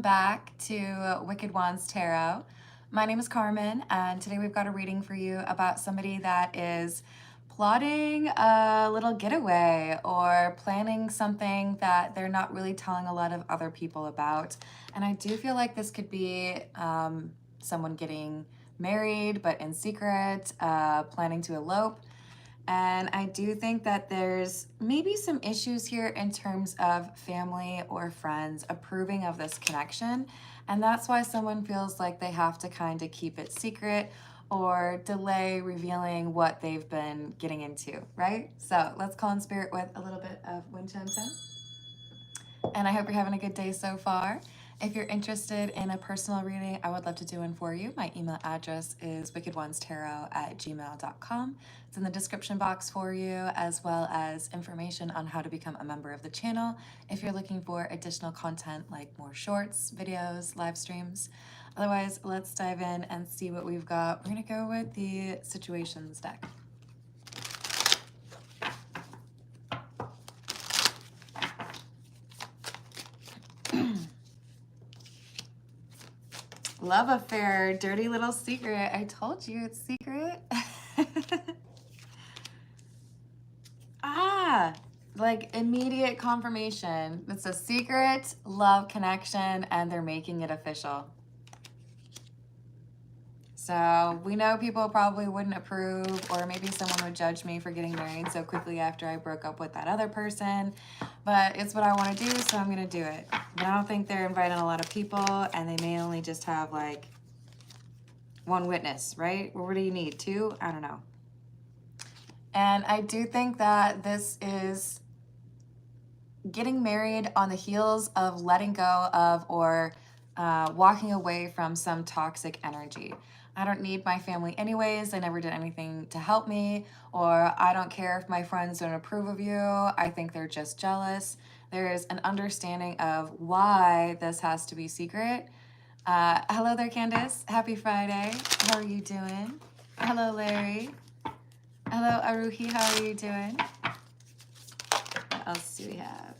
Back to Wicked Wands Tarot. My name is Carmen, and today we've got a reading for you about somebody that is plotting a little getaway or planning something that they're not really telling a lot of other people about. And I do feel like this could be someone getting married but in secret, planning to elope. And I do think that there's maybe some issues here in terms of family or friends approving of this connection. And that's why someone feels like they have to kind of keep it secret or delay revealing what they've been getting into, right? So let's call in spirit with a little bit of wind chime sound. And I hope you're having a good day so far. If you're interested in a personal reading, I would love to do one for you. My email address is wickedonestarot@gmail.com. It's in the description box for you, as well as information on how to become a member of the channel if you're looking for additional content like more shorts, videos, live streams. Otherwise, let's dive in and see what we've got. We're going to go with the situations deck. Love affair, dirty little secret. I told you it's secret. Like immediate confirmation. It's a secret love connection and they're making it official. So we know people probably wouldn't approve, or maybe someone would judge me for getting married so quickly after I broke up with that other person. But it's what I want to do, so I'm going to do it. But I don't think they're inviting a lot of people, and they may only just have like one witness, right? Or what do you need? Two? I don't know. And I do think that this is getting married on the heels of letting go of or walking away from some toxic energy. I don't need my family anyways. They never did anything to help me, or I don't care if my friends don't approve of you. I think they're just jealous. There is an understanding of why this has to be secret. Hello there, Candace. Happy Friday. How are you doing? Hello, Larry. Hello, Aruhi. How are you doing? What else do we have?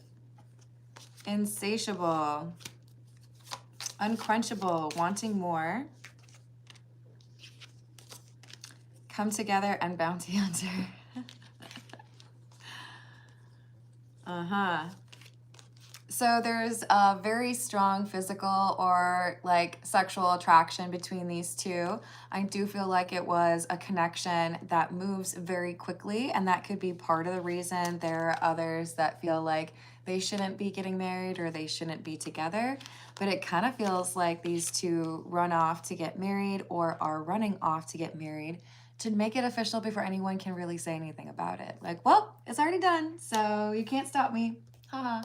Insatiable. Unquenchable. Wanting more. Come together and bounty hunter. So there's a very strong physical or like sexual attraction between these two. I do feel like it was a connection that moves very quickly, and that could be part of the reason there are others that feel like they shouldn't be getting married or they shouldn't be together. But it kind of feels like these two run off to get married or are running off to get married to make it official before anyone can really say anything about it. Like, well, it's already done, so you can't stop me. Haha.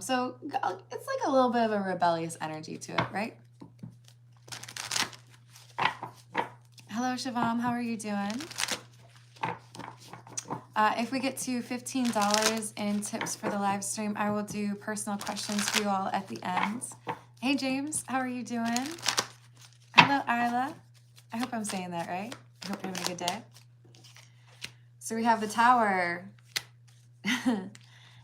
So it's like a little bit of a rebellious energy to it, right? Hello, Shivam. How are you doing? If we get to $15 in tips for the live stream, I will do personal questions for you all at the end. Hey, James. How are you doing? Hello, Isla. I hope I'm saying that right. I hope you're having a good day. So we have the Tower.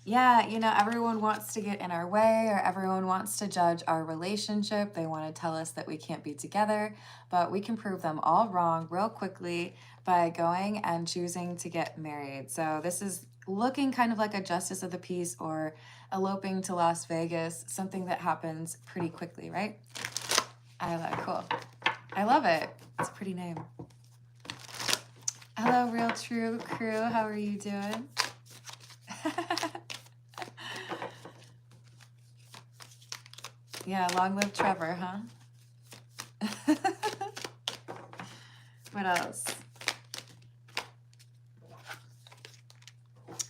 Yeah, you know, everyone wants to get in our way, or everyone wants to judge our relationship. They want to tell us that we can't be together, but we can prove them all wrong real quickly by going and choosing to get married. So this is looking kind of like a justice of the peace or eloping to Las Vegas, something that happens pretty quickly, right? Cool. I love it. It's a pretty name. Hello, Real True Crew. How are you doing? Yeah, long live Trevor, huh? What else?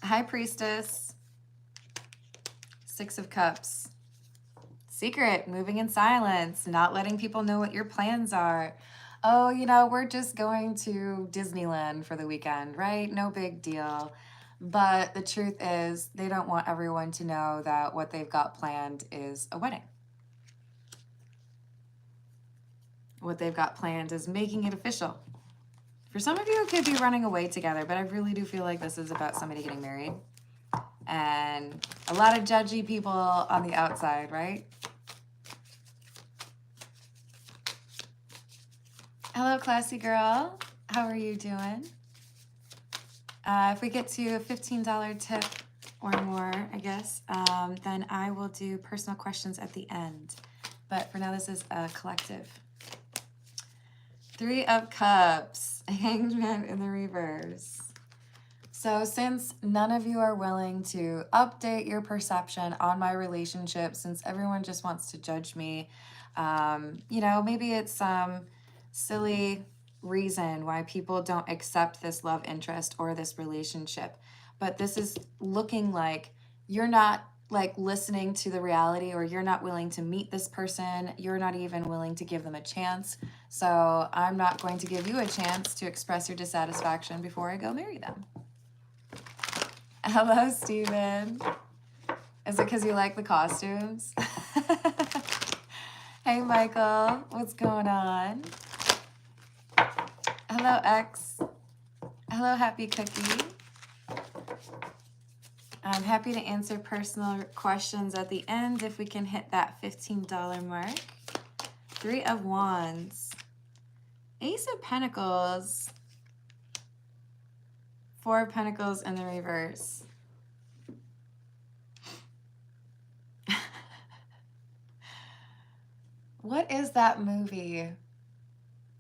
High Priestess. Six of Cups. Secret, moving in silence, not letting people know what your plans are. Oh, you know, we're just going to Disneyland for the weekend, right? No big deal. But the truth is, they don't want everyone to know that what they've got planned is a wedding. What they've got planned is making it official. For some of you, it could be running away together, but I really do feel like this is about somebody getting married. And a lot of judgy people on the outside, right? Hello, classy girl. How are you doing? If we get to a $15 tip or more, I guess, then I will do personal questions at the end. But for now, this is a collective. 3 of Cups, Hanged Man in the reverse. So since none of you are willing to update your perception on my relationship, since everyone just wants to judge me, you know, maybe it's some silly reason why people don't accept this love interest or this relationship. But this is looking like you're not like listening to the reality, or you're not willing to meet this person. You're not even willing to give them a chance. So I'm not going to give you a chance to express your dissatisfaction before I go marry them. Hello, Steven. Is it because you like the costumes? Hey, Michael. What's going on? Hello, X. Hello, Happy Cookie. I'm happy to answer personal questions at the end if we can hit that $15 mark. 3 of Wands. Ace of Pentacles. 4 of Pentacles in the reverse. What is that movie?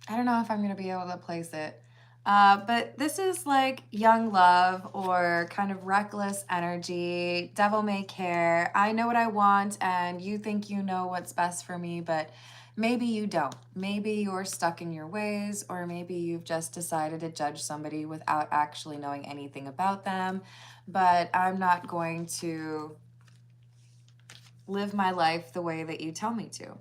I don't know if I'm going to be able to place it. But this is like young love or kind of reckless energy. Devil may care. I know what I want and you think you know what's best for me, but maybe you don't. Maybe you're stuck in your ways, or maybe you've just decided to judge somebody without actually knowing anything about them. But I'm not going to live my life the way that you tell me to.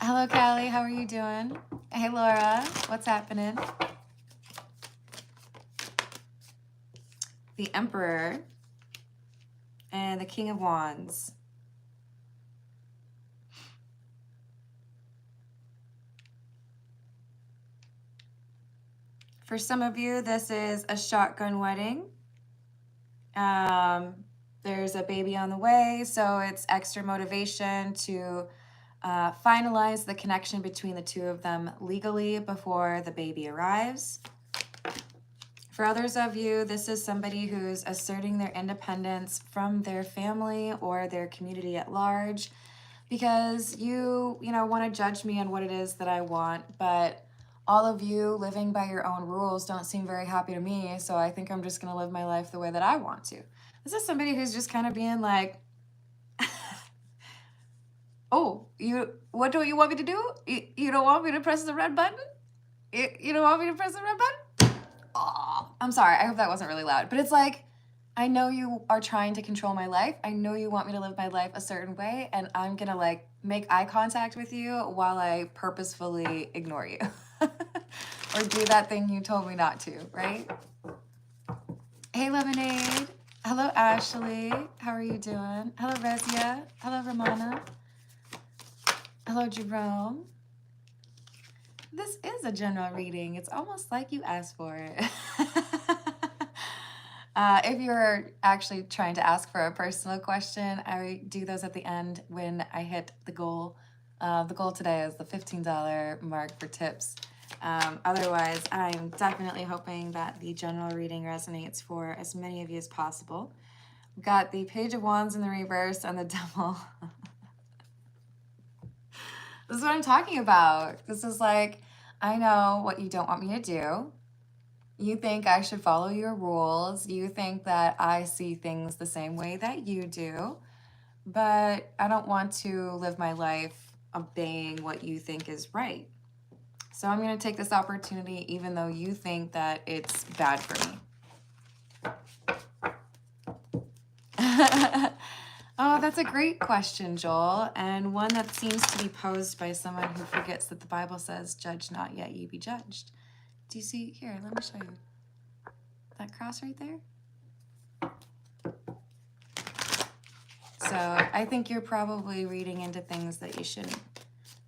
Hello, Callie. How are you doing? Hey, Laura. What's happening? The Emperor and the King of Wands. For some of you, this is a shotgun wedding. There's a baby on the way, so it's extra motivation to finalize the connection between the two of them legally before the baby arrives. For others of you, this is somebody who's asserting their independence from their family or their community at large, because you want to judge me on what it is that I want, but all of you living by your own rules don't seem very happy to me, so I think I'm just going to live my life the way that I want to. This is somebody who's just kind of being like, oh, what do you want me to do? You don't want me to press the red button? You don't want me to press the red button? Oh, I'm sorry. I hope that wasn't really loud. But it's like, I know you are trying to control my life. I know you want me to live my life a certain way, and I'm going to like make eye contact with you while I purposefully ignore you. Or do that thing you told me not to, right? Hey, Lemonade. Hello, Ashley. How are you doing? Hello, Rezia. Hello, Ramona. Hello, Jerome. This is a general reading. It's almost like you asked for it. If you're actually trying to ask for a personal question, I do those at the end when I hit the goal. The goal today is the $15 mark for tips. Otherwise, I'm definitely hoping that the general reading resonates for as many of you as possible. We've got the Page of Wands in the reverse and the Devil. This is what I'm talking about. This is like, I know what you don't want me to do. You think I should follow your rules. You think that I see things the same way that you do. But I don't want to live my life obeying what you think is right. So I'm going to take this opportunity even though you think that it's bad for me. Oh, that's a great question, Joel, and one that seems to be posed by someone who forgets that the Bible says, judge not, yet ye be judged. Do you see? Here, let me show you. That cross right there? So I think you're probably reading into things that you shouldn't.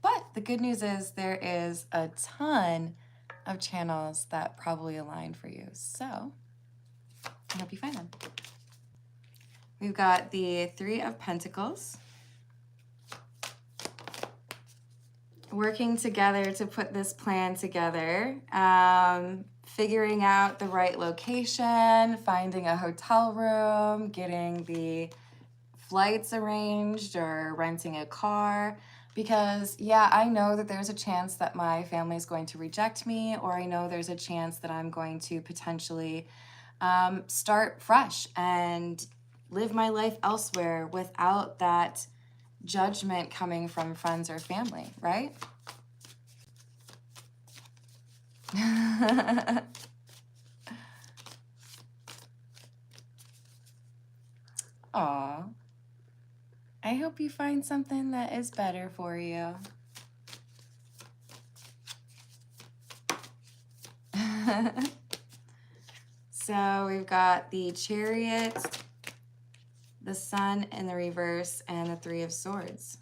But the good news is there is a ton of channels that probably align for you. So I hope you find them. We've got the 3 of Pentacles. working together to put this plan together, figuring out the right location, finding a hotel room, getting the flights arranged, or renting a car. Because, yeah, I know that there's a chance that my family is going to reject me, or I know there's a chance that I'm going to potentially start fresh and live my life elsewhere without that judgment coming from friends or family, right? Aw. I hope you find something that is better for you. So we've got the Chariot, the Sun in the reverse, and the Three of Swords.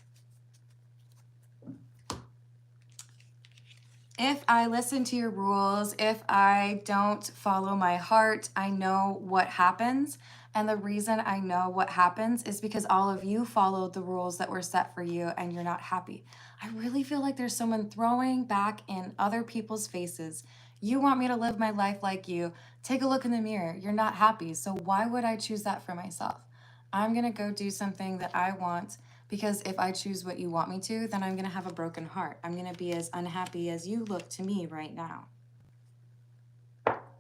If I listen to your rules, if I don't follow my heart, I know what happens. And the reason I know what happens is because all of you followed the rules that were set for you and you're not happy. I really feel like there's someone throwing back in other people's faces. You want me to live my life like you. Take a look in the mirror. You're not happy. So why would I choose that for myself? I'm going to go do something that I want, because if I choose what you want me to, then I'm going to have a broken heart. I'm going to be as unhappy as you look to me right now.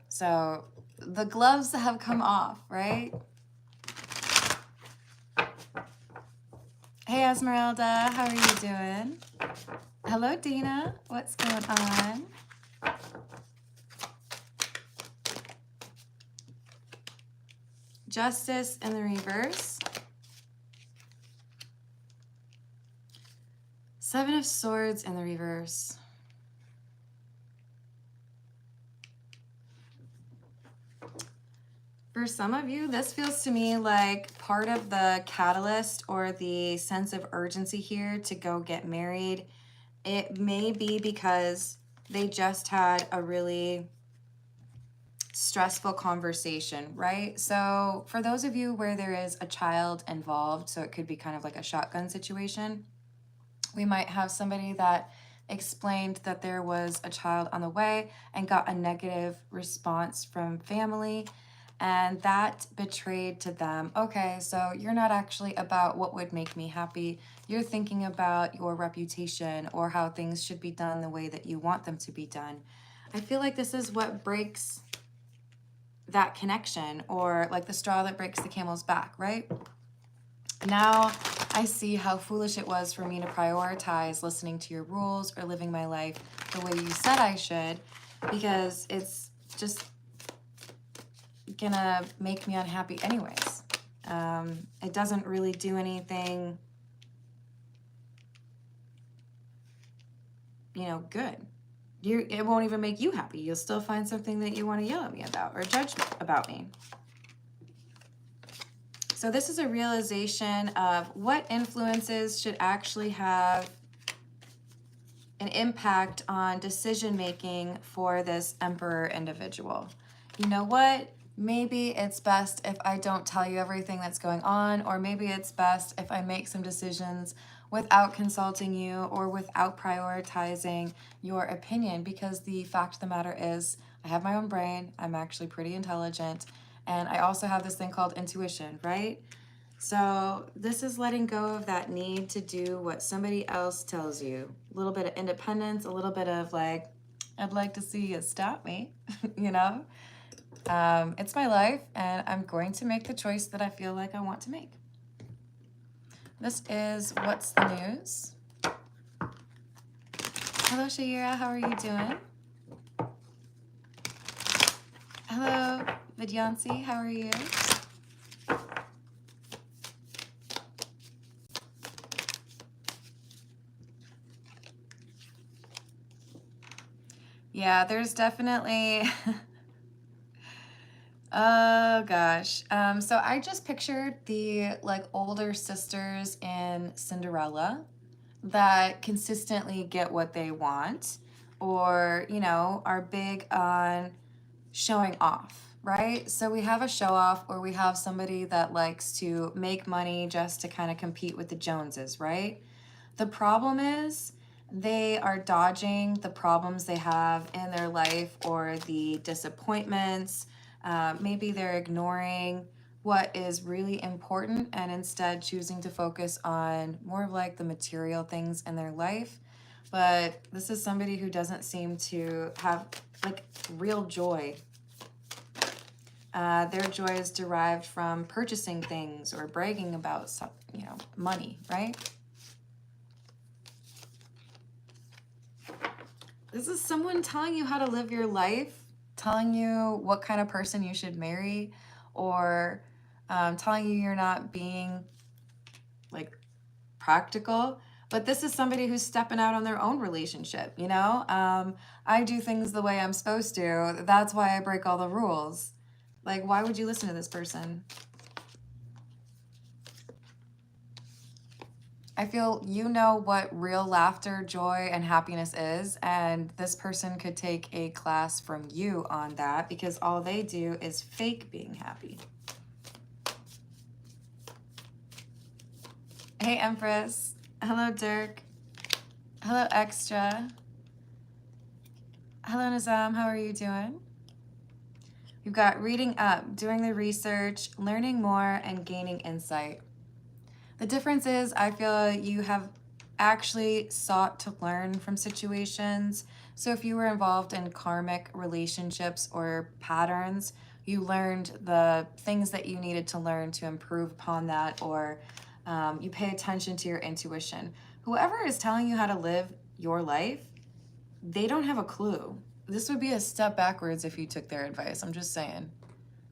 So the gloves have come off, right? Hey, Esmeralda, how are you doing? Hello, Dina. What's going on? Justice in the reverse. Seven of Swords in the reverse. For some of you, this feels to me like part of the catalyst or the sense of urgency here to go get married. It may be because they just had a really stressful conversation, right? So for those of you where there is a child involved, so it could be kind of like a shotgun situation, we might have somebody that explained that there was a child on the way and got a negative response from family, and that betrayed to them, okay, so you're not actually about what would make me happy. You're thinking about your reputation or how things should be done the way that you want them to be done. I feel like this is what breaks that connection, or like the straw that breaks the camel's back, right? Now I see how foolish it was for me to prioritize listening to your rules or living my life the way you said I should, because it's just gonna make me unhappy anyways. It doesn't really do anything, you know, good. It won't even make you happy. You'll still find something that you want to yell at me about or judge about me. So this is a realization of what influences should actually have an impact on decision making for this Emperor individual. You know what? Maybe it's best if I don't tell you everything that's going on, or maybe it's best if I make some decisions without consulting you or without prioritizing your opinion, because the fact of the matter is I have my own brain. I'm actually pretty intelligent. And I also have this thing called intuition, right? So this is letting go of that need to do what somebody else tells you. A little bit of independence, a little bit of like, I'd like to see you stop me, you know? It's my life, and I'm going to make the choice that I feel like I want to make. This is What's the News. Hello, Shaira. How are you doing? Hello, Vidyansi. How are you? Yeah, there's definitely... Oh gosh. So I just pictured the like older sisters in Cinderella that consistently get what they want, or, you know, are big on showing off, right? So we have a show off, or we have somebody that likes to make money just to kind of compete with the Joneses, right? The problem is They are dodging the problems they have in their life or the disappointments. Maybe they're ignoring what is really important and instead choosing to focus on more of like the material things in their life. But this is somebody who doesn't seem to have like real joy. Their joy is derived from purchasing things or bragging about some, you know, money, right? This is someone telling you how to live your life, telling you what kind of person you should marry, or telling you you're not being like practical. But this is somebody who's stepping out on their own relationship, you know? I do things the way I'm supposed to. That's why I break all the rules. Like, why would you listen to this person? I feel you know what real laughter, joy, and happiness is, and this person could take a class from you on that because all they do is fake being happy. Hey, Empress. Hello, Dirk. Hello, Extra. Hello, Nizam. How are you doing? You've got reading up, doing the research, learning more, and gaining insight. The difference is I feel you have actually sought to learn from situations. So if you were involved in karmic relationships or patterns, you learned the things that you needed to learn to improve upon that, or you pay attention to your intuition. Whoever is telling you how to live your life, they don't have a clue. This would be a step backwards if you took their advice. I'm just saying.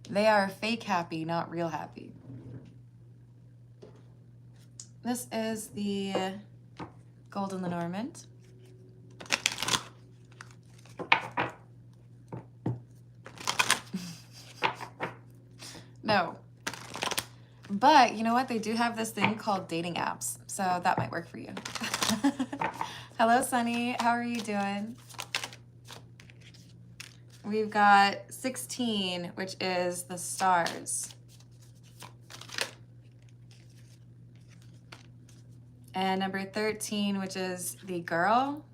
They are fake happy, not real happy. This is the Golden Lenormand. No. But you know what? They do have this thing called dating apps. So that might work for you. Hello, Sunny. How are you doing? We've got 16, which is the stars. And number 13, which is the girl.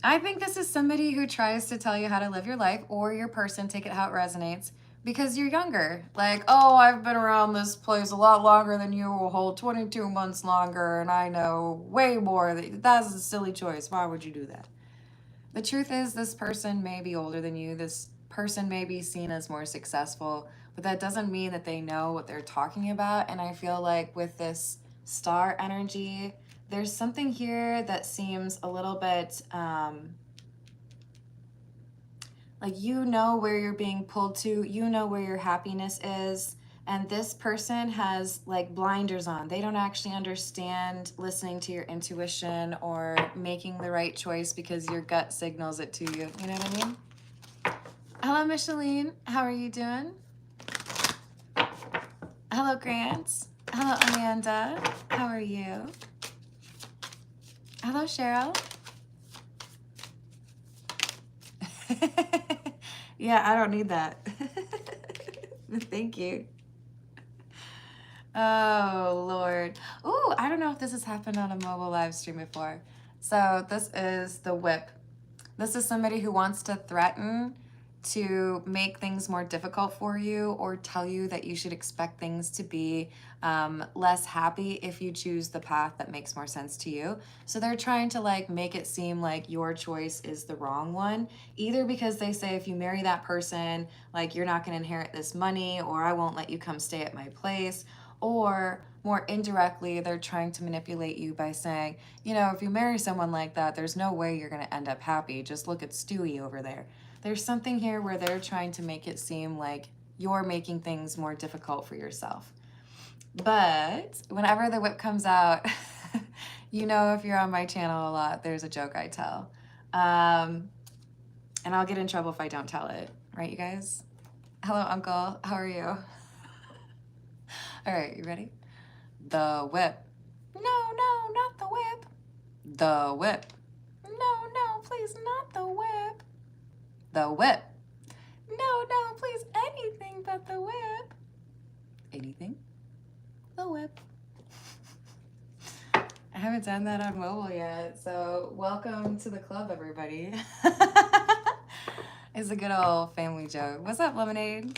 I think this is somebody who tries to tell you how to live your life, or your person, take it how it resonates, because you're younger. Like, oh, I've been around this place a lot longer than you, a whole 22 months longer, and I know way more. That's a silly choice. Why would you do that? The truth is, this person may be older than you. This person may be seen as more successful, but that doesn't mean that they know what they're talking about. And I feel like with this star energy, there's something here that seems a little bit like you know where you're being pulled to, you know where your happiness is, and this person has like blinders on. They don't actually understand listening to your intuition or making the right choice because your gut signals it to you. You know what I mean? Hello, Micheline. How are you doing? Hello, Grant. Hello, Amanda. How are you? Hello, Cheryl. Yeah, I don't need that. Thank you. Oh, Lord. Ooh, I don't know if this has happened on a mobile live stream before. So this is the whip. This is somebody who wants to threaten to make things more difficult for you, or tell you that you should expect things to be less happy if you choose the path that makes more sense to you. So they're trying to like make it seem like your choice is the wrong one, either because they say if you marry that person, like you're not going to inherit this money, or I won't let you come stay at my place, or more indirectly, they're trying to manipulate you by saying, you know, if you marry someone like that, there's no way you're going to end up happy. Just look at Stewie over there. There's something here where they're trying to make it seem like you're making things more difficult for yourself. But whenever the whip comes out, you know, if you're on my channel a lot, there's a joke I tell. And I'll get in trouble if I don't tell it. Right, you guys? Hello, Uncle. How are you? All right, you ready? The whip. No, no, not the whip. The whip. No, no, please, not the whip. The whip. No, no, please, anything but the whip. Anything? The whip. I haven't done that on mobile yet, so welcome to the club, everybody. It's a good old family joke. What's up, Lemonade?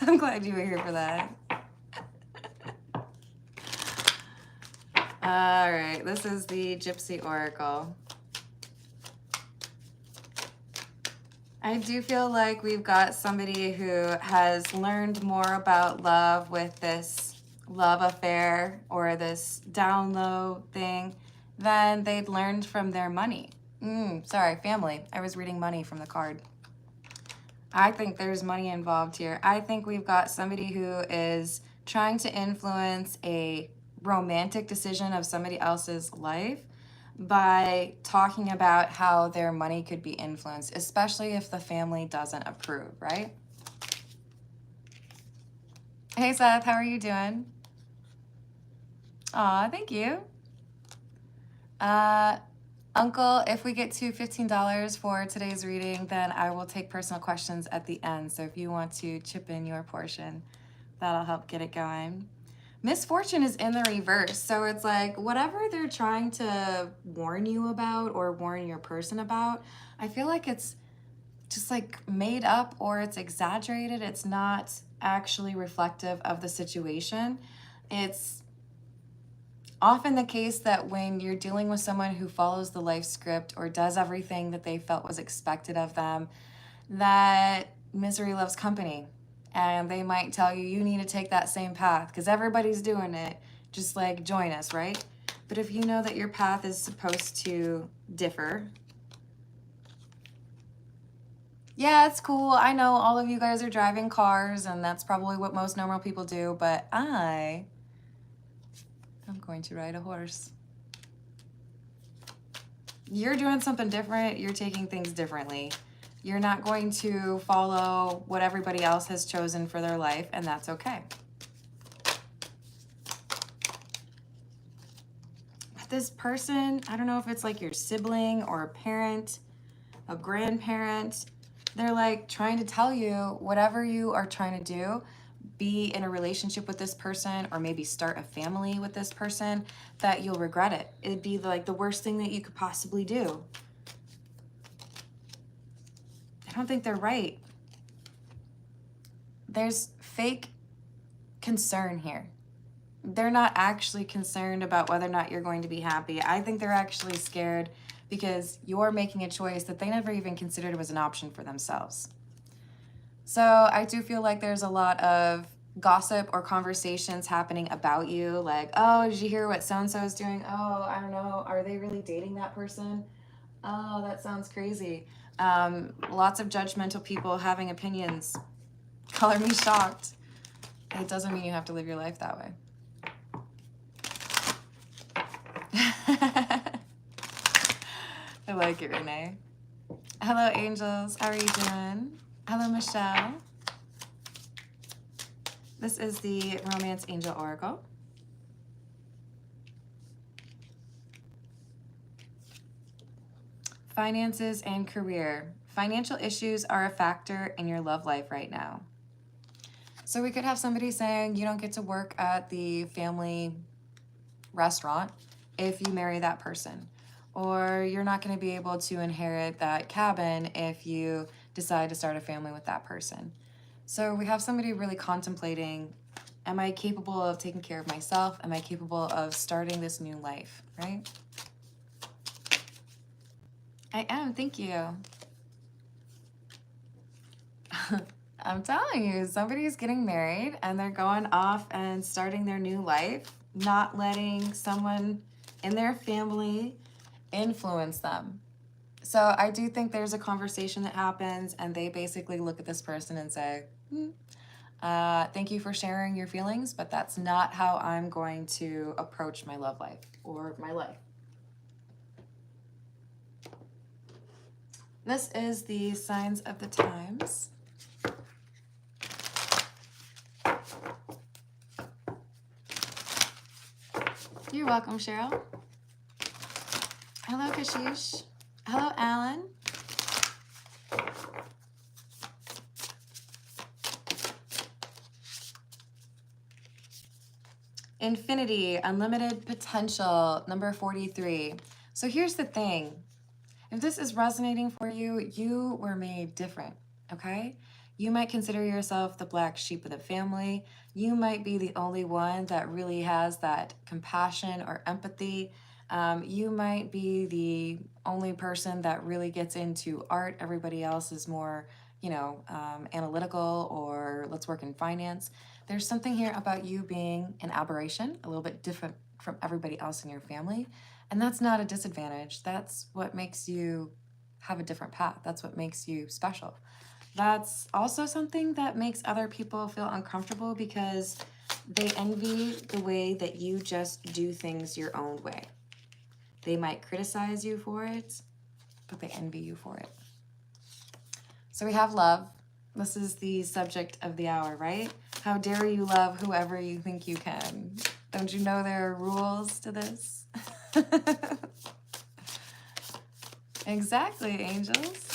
I'm glad you were here for that. All right, this is the Gypsy Oracle. I do feel like we've got somebody who has learned more about love with this love affair or this down low thing than they'd learned from their money. Sorry, family. I was reading money from the card. I think there's money involved here. I think we've got somebody who is trying to influence a romantic decision of somebody else's life by talking about how their money could be influenced, especially if the family doesn't approve, right? Hey, Seth, how are you doing? Aw, thank you. Uncle, if we get to $15 for today's reading, then I will take personal questions at the end. So if you want to chip in your portion, that'll help get it going. Misfortune is in the reverse. So it's like whatever they're trying to warn you about or warn your person about, I feel like it's just like made up or it's exaggerated. It's not actually reflective of the situation. It's often the case that when you're dealing with someone who follows the life script or does everything that they felt was expected of them, that misery loves company. And they might tell you, you need to take that same path because everybody's doing it. Just like join us, right? But if you know that your path is supposed to differ. Yeah, it's cool. I know all of you guys are driving cars and that's probably what most normal people do, but I'm going to ride a horse. You're doing something different. You're taking things differently. You're not going to follow what everybody else has chosen for their life, and that's okay. But this person, I don't know if it's like your sibling or a parent, a grandparent, they're like trying to tell you whatever you are trying to do, be in a relationship with this person or maybe start a family with this person, that you'll regret it. It'd be like the worst thing that you could possibly do. I don't think they're right. There's fake concern here. They're not actually concerned about whether or not you're going to be happy. I think they're actually scared because you're making a choice that they never even considered was an option for themselves. So I do feel like there's a lot of gossip or conversations happening about you. Like, oh, did you hear what so-and-so is doing? Oh, I don't know. Are they really dating that person? Oh, that sounds crazy. Lots of judgmental people having opinions. Color me shocked. It doesn't mean you have to live your life that way. I like it, Renee. Hello, angels. How are you doing? Hello, Michelle. This is the Romance Angel Oracle. Finances and career. Financial issues are a factor in your love life right now. So we could have somebody saying you don't get to work at the family restaurant if you marry that person. Or you're not going to be able to inherit that cabin if you decide to start a family with that person. So we have somebody really contemplating, am I capable of taking care of myself? Am I capable of starting this new life, right? I am, thank you. I'm telling you, somebody's getting married and they're going off and starting their new life, not letting someone in their family influence them. So I do think there's a conversation that happens and they basically look at this person and say, thank you for sharing your feelings, but that's not how I'm going to approach my love life or my life. This is the Signs of the Times. You're welcome, Cheryl. Hello, Kashish. Hello, Alan. Infinity, unlimited potential, number 43. So here's the thing. If this is resonating for you, you were made different, okay? You might consider yourself the black sheep of the family. You might be the only one that really has that compassion or empathy. You might be the only person that really gets into art. Everybody else is more, analytical, or let's work in finance. There's something here about you being an aberration, a little bit different from everybody else in your family. And that's not a disadvantage. That's what makes you have a different path. That's what makes you special. That's also something that makes other people feel uncomfortable because they envy the way that you just do things your own way. They might criticize you for it, but they envy you for it. So we have love. This is the subject of the hour, right? How dare you love whoever you think you can? Don't you know there are rules to this? Exactly, angels.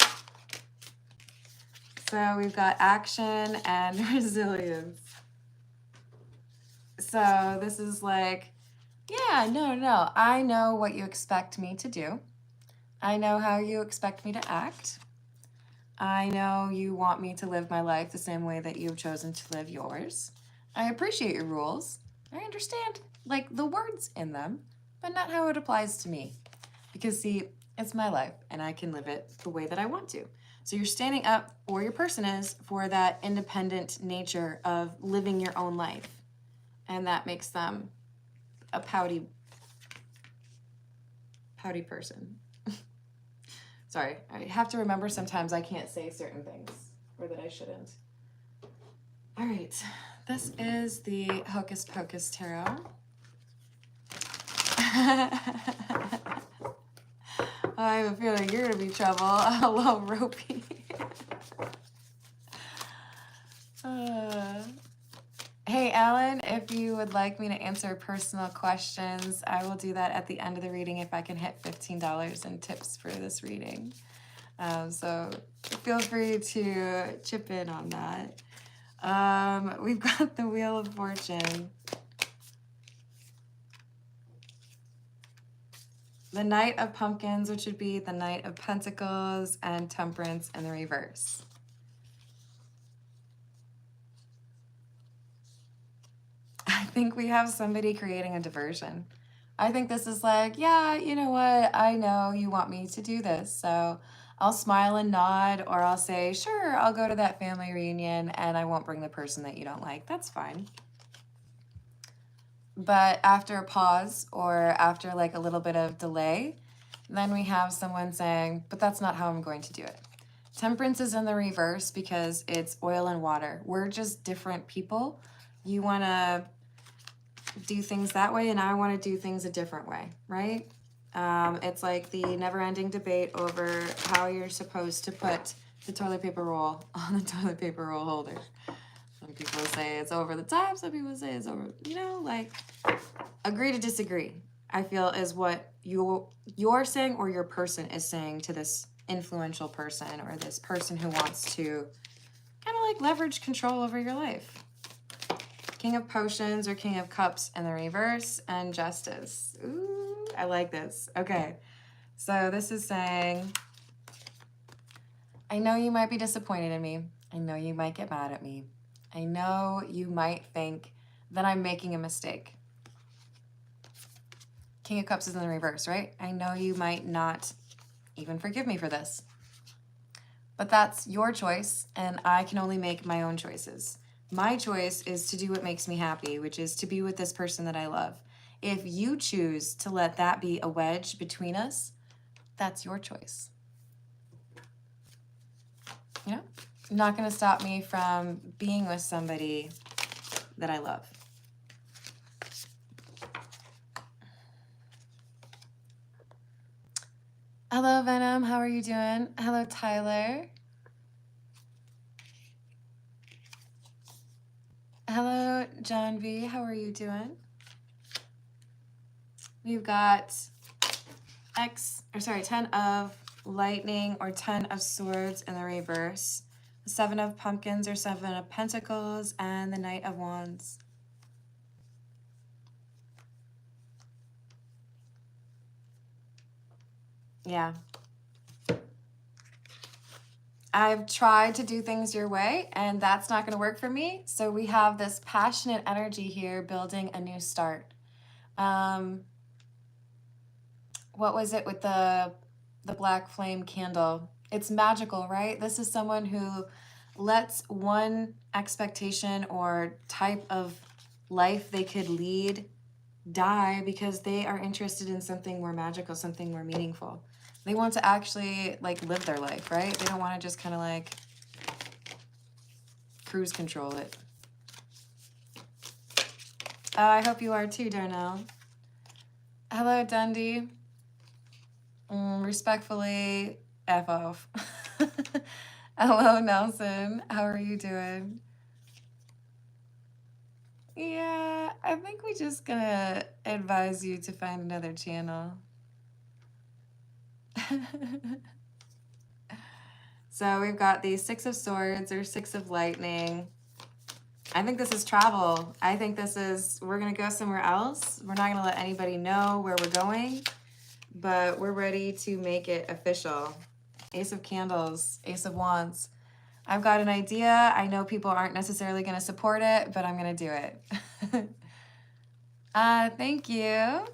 So we've got action and resilience. So this is like, yeah, no, I know what you expect me to do. I know how you expect me to act. I know you want me to live my life the same way that you've chosen to live yours. I appreciate your rules. I understand, like, the words in them, but not how it applies to me. Because, see, it's my life, and I can live it the way that I want to. So you're standing up, or your person is, for that independent nature of living your own life. And that makes them a pouty person. Sorry, I have to remember sometimes I can't say certain things, or that I shouldn't. All right, this is the Hocus Pocus Tarot. I have a feeling you're gonna be trouble. Hello, Ropey. Hey, Alan, if you would like me to answer personal questions, I will do that at the end of the reading if I can hit $15 in tips for this reading. So feel free to chip in on that. We've got the Wheel of Fortune. The Knight of Pumpkins, which would be the Knight of Pentacles, and Temperance in the reverse. I think we have somebody creating a diversion. I think this is like, yeah, you know what? I know you want me to do this, so I'll smile and nod, or I'll say, sure, I'll go to that family reunion and I won't bring the person that you don't like. That's fine. But after a pause, or after like a little bit of delay, then we have someone saying, but that's not how I'm going to do it. Temperance is in the reverse because it's oil and water. We're just different people. You want to do things that way, and I want to do things a different way, right? It's like the never-ending debate over how you're supposed to put the toilet paper roll on the toilet paper roll holder. Some people say it's over the top, some people say it's over, like, agree to disagree, I feel, is what you're saying, or your person is saying to this influential person, or this person who wants to kind of like leverage control over your life. King of Potions or King of Cups in the reverse, and Justice. Ooh, I like this. Okay, so this is saying, I know you might be disappointed in me. I know you might get mad at me. I know you might think that I'm making a mistake. King of Cups is in the reverse, right? I know you might not even forgive me for this. But that's your choice, and I can only make my own choices. My choice is to do what makes me happy, which is to be with this person that I love. If you choose to let that be a wedge between us, that's your choice. Not going to stop me from being with somebody that I love. Hello, Venom. How are you doing? Hello, Tyler. Hello, John V. How are you doing? We've got 10 of Lightning or 10 of Swords in the reverse, 7 of Pumpkins or 7 of Pentacles, and the Knight of Wands. Yeah. I've tried to do things your way, and that's not going to work for me. So we have this passionate energy here building a new start. What was it with the black flame candle? It's magical, right? This is someone who lets one expectation or type of life they could lead die because they are interested in something more magical, something more meaningful. They want to actually like live their life, right? They don't want to just kind of like cruise control it. Oh, I hope you are too, Darnell. Hello, Dundee. Respectfully, F off. Hello, Nelson. How are you doing? Yeah, I think we're just gonna advise you to find another channel. So we've got the Six of Swords or Six of Lightning. I think this is travel. I think this is, we're gonna go somewhere else. We're not gonna let anybody know where we're going, but we're ready to make it official. Ace of Candles, Ace of Wands. I've got an idea. I know people aren't necessarily gonna support it, but I'm gonna do it. Thank you.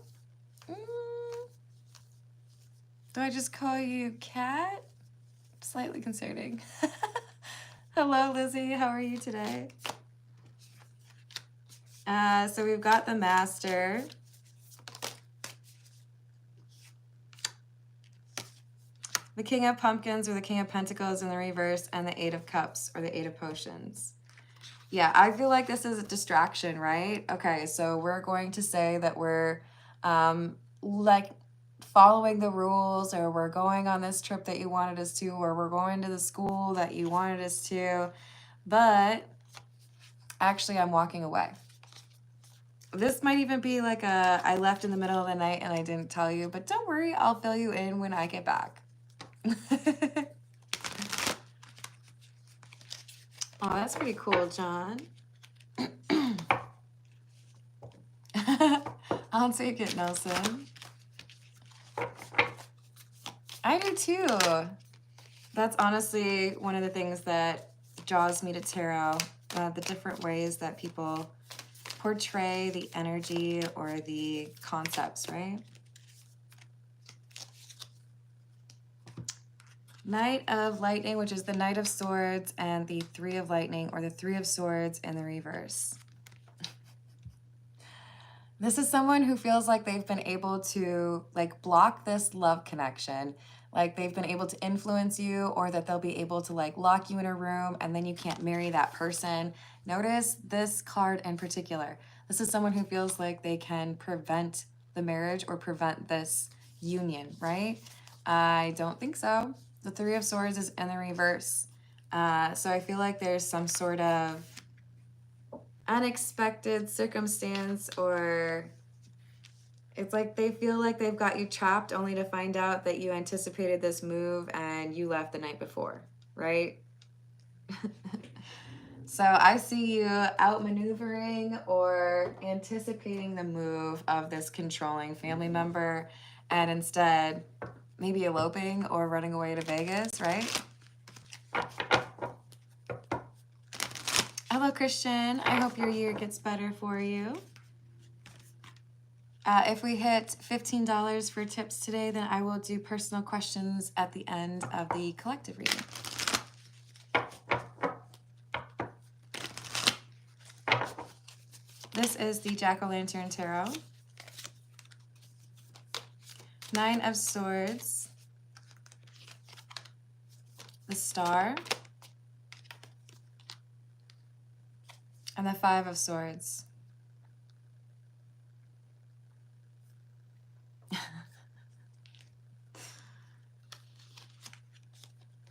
Do I just call you Cat? Slightly concerning. Hello, Lizzie. How are you today? So we've got the Master. The King of Pumpkins or the King of Pentacles in the reverse, and the Eight of Cups or the Eight of Potions. Yeah, I feel like this is a distraction, right? Okay, so we're going to say that we're like following the rules, or we're going on this trip that you wanted us to, or we're going to the school that you wanted us to, but actually I'm walking away. This might even be like a, I left in the middle of the night and I didn't tell you, but don't worry, I'll fill you in when I get back. Oh, that's pretty cool, John. I'll take it, Nelson. I do too. That's honestly one of the things that draws me to tarot, the different ways that people portray the energy or the concepts, right? Knight of Lightning, which is the Knight of Swords, and the Three of Lightning, or the Three of Swords in the reverse. This is someone who feels like they've been able to like block this love connection. Like they've been able to influence you, or that they'll be able to like lock you in a room and then you can't marry that person. Notice this card in particular. This is someone who feels like they can prevent the marriage or prevent this union, right? I don't think so. The Three of Swords is in the reverse. So I feel like there's some sort of unexpected circumstance, or it's like they feel like they've got you trapped only to find out that you anticipated this move and you left the night before, right? So I see you outmaneuvering or anticipating the move of this controlling family member, and instead maybe eloping or running away to Vegas, right? Hello, Christian. I hope your year gets better for you. If we hit $15 for tips today, then I will do personal questions at the end of the collective reading. This is the Jack-O-Lantern Tarot. Nine of Swords. The Star. And the Five of Swords.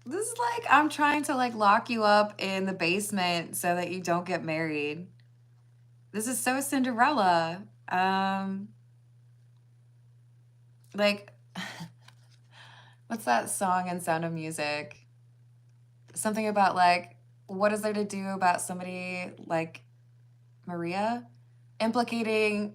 This is like, I'm trying to like lock you up in the basement so that you don't get married. This is so Cinderella. Like, what's that song in Sound of Music? Something about like, what is there to do about somebody like Maria? Implicating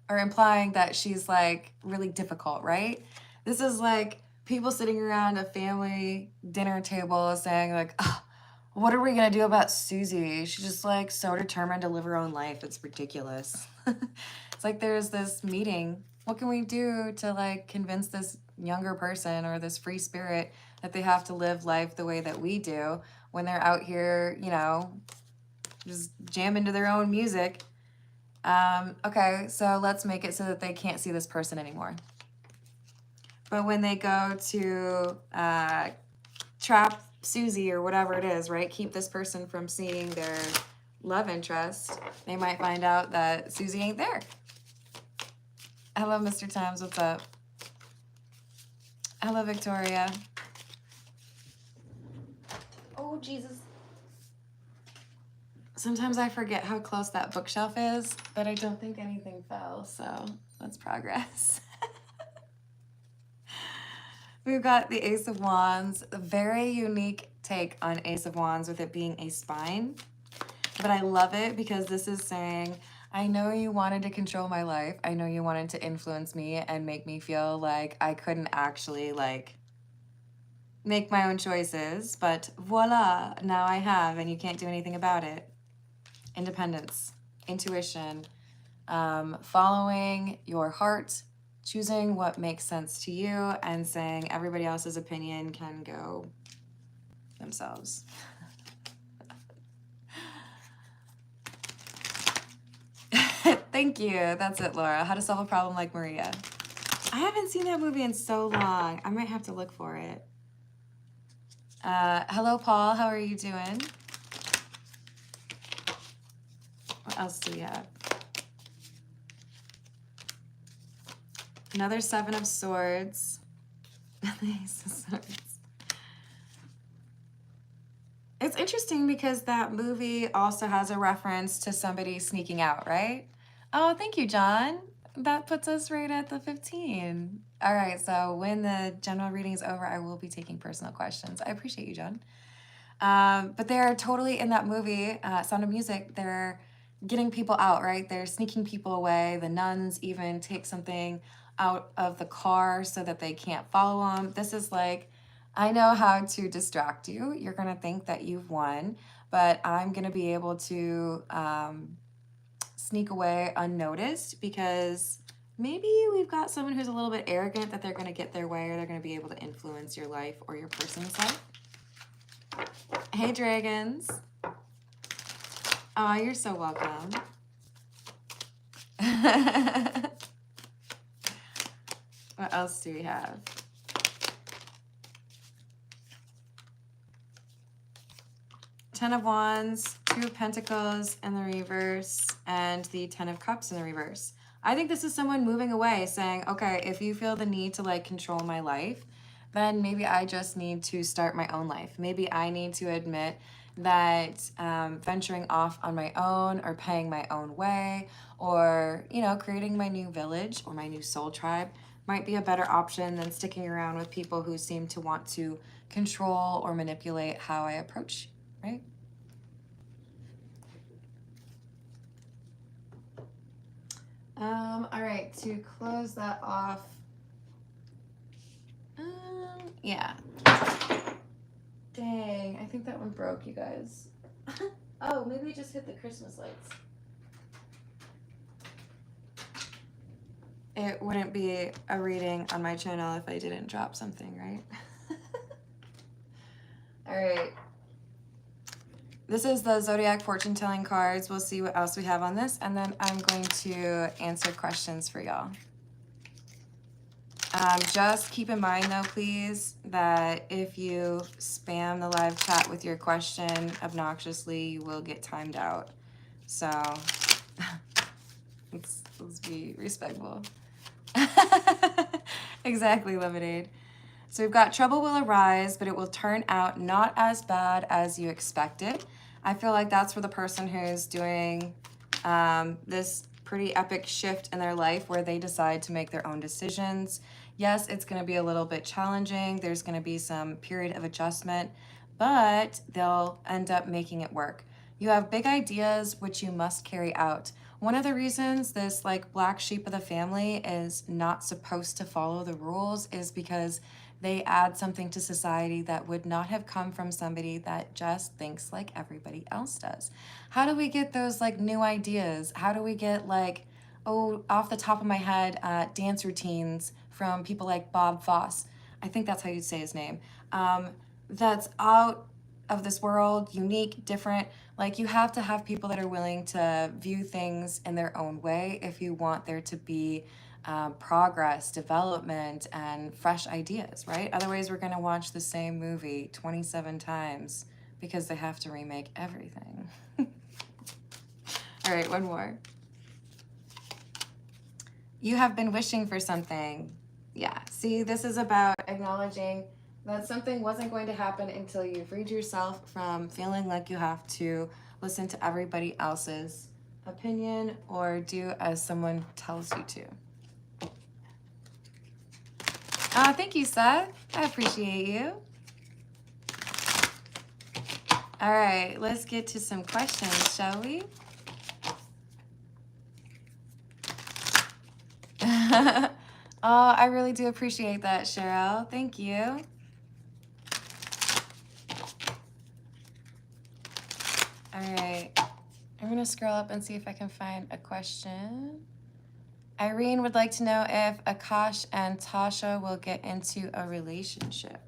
or implying that she's like really difficult, right? This is like people sitting around a family dinner table saying like, oh, what are we gonna do about Susie? She's just like so determined to live her own life. It's ridiculous. It's like there's this meeting. What can we do to like convince this younger person or this free spirit that they have to live life the way that we do when they're out here, you know, just jamming to their own music? Okay, so let's make it so that they can't see this person anymore. But when they go to trap Susie or whatever it is, right? Keep this person from seeing their love interest, they might find out that Susie ain't there. Hello, Mr. Times, what's up? Hello, Victoria. Oh, Jesus. Sometimes I forget how close that bookshelf is, but I don't think anything fell, so that's progress. We've got the Ace of Wands, a very unique take on Ace of Wands with it being a spine. But I love it because this is saying, I know you wanted to control my life. I know you wanted to influence me and make me feel like I couldn't actually like make my own choices. But voila, now I have, and you can't do anything about it. Independence, intuition, following your heart, choosing what makes sense to you, and saying everybody else's opinion can go themselves. Thank you. That's it, Laura. How to Solve a Problem Like Maria. I haven't seen that movie in so long. I might have to look for it. Hello, Paul. How are you doing? What else do we have? Another Seven of Swords. The Ace of Swords. It's interesting because that movie also has a reference to somebody sneaking out, right? Oh, thank you, John. That puts us right at the 15. All right, so when the general reading is over, I will be taking personal questions. I appreciate you, John. But they're totally in that movie, Sound of Music, they're getting people out, right? They're sneaking people away. The nuns even take something out of the car so that they can't follow them. This is like, I know how to distract you. You're going to think that you've won, but I'm going to be able to sneak away unnoticed because maybe we've got someone who's a little bit arrogant that they're going to get their way or they're going to be able to influence your life or your person's life. Hey, dragons. Oh, you're so welcome. What else do we have? Ten of Wands, Two of Pentacles in the reverse, and the Ten of Cups in the reverse. I think this is someone moving away saying, okay, if you feel the need to like control my life, then maybe I just need to start my own life. Maybe I need to admit that venturing off on my own or paying my own way or, you know, creating my new village or my new soul tribe might be a better option than sticking around with people who seem to want to control or manipulate how I approach, right? All right, to close that off, yeah. Dang, I think that one broke, you guys. Oh, maybe it just hit the Christmas lights. It wouldn't be a reading on my channel if I didn't drop something, right? All right. This is the Zodiac fortune telling cards. We'll see what else we have on this, and then I'm going to answer questions for y'all. Just keep in mind though, please, that if you spam the live chat with your question obnoxiously, you will get timed out. So let's be respectful. Exactly, Lemonade. So we've got trouble will arise, but it will turn out not as bad as you expected. I feel like that's for the person who's doing this pretty epic shift in their life where they decide to make their own decisions. Yes, it's going to be a little bit challenging. There's going to be some period of adjustment, but they'll end up making it work. You have big ideas which you must carry out. One of the reasons this like black sheep of the family is not supposed to follow the rules is because they add something to society that would not have come from somebody that just thinks like everybody else does. How do we get those like new ideas? How do we get like, oh, off the top of my head, dance routines from people like Bob Fosse? I think that's how you say his name. That's out of this world, unique, different. Like, you have to have people that are willing to view things in their own way if you want there to be progress, development, and fresh ideas, right? Otherwise, we're going to watch the same movie 27 times because they have to remake everything. All right, one more. You have been wishing for something. Yeah, see, this is about acknowledging that something wasn't going to happen until you freed yourself from feeling like you have to listen to everybody else's opinion or do as someone tells you to. Thank you, Seth. I appreciate you. All right, let's get to some questions, shall we? Oh, I really do appreciate that, Cheryl. Thank you. All right, I'm going to scroll up and see if I can find a question. Irene would like to know if Akash and Tasha will get into a relationship.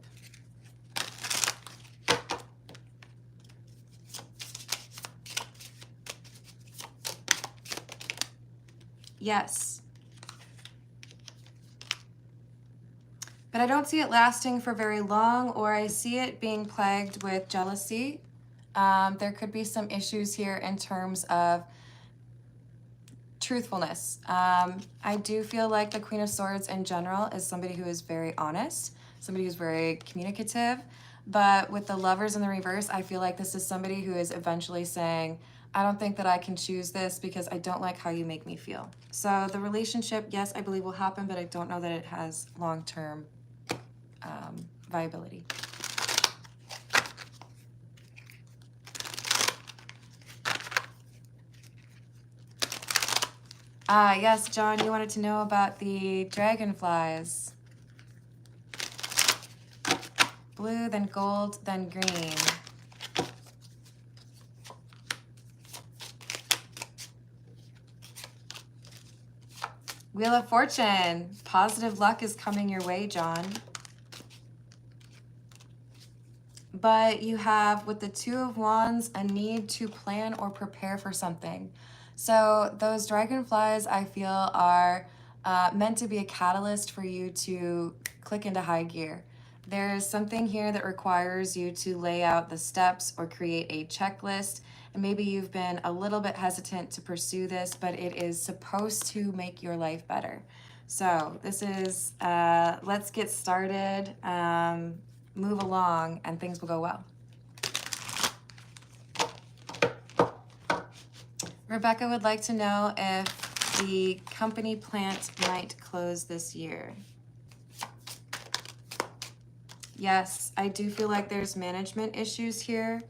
Yes. But I don't see it lasting for very long, or I see it being plagued with jealousy. There could be some issues here in terms of truthfulness. I do feel like the Queen of Swords in general is somebody who is very honest, somebody who's very communicative. But with the Lovers in the reverse, I feel like this is somebody who is eventually saying, I don't think that I can choose this because I don't like how you make me feel. So the relationship, yes, I believe will happen, but I don't know that it has long-term viability. Yes, John, you wanted to know about the dragonflies. Blue, then gold, then green. Wheel of Fortune. Positive luck is coming your way, John. But you have, with the Two of Wands, a need to plan or prepare for something. So those dragonflies, I feel, are meant to be a catalyst for you to click into high gear. There's something here that requires you to lay out the steps or create a checklist. And maybe you've been a little bit hesitant to pursue this, but it is supposed to make your life better. So this is, let's get started. Move along and things will go well. Rebecca would like to know if the company plant might close this year. Yes, I do feel like there's management issues here.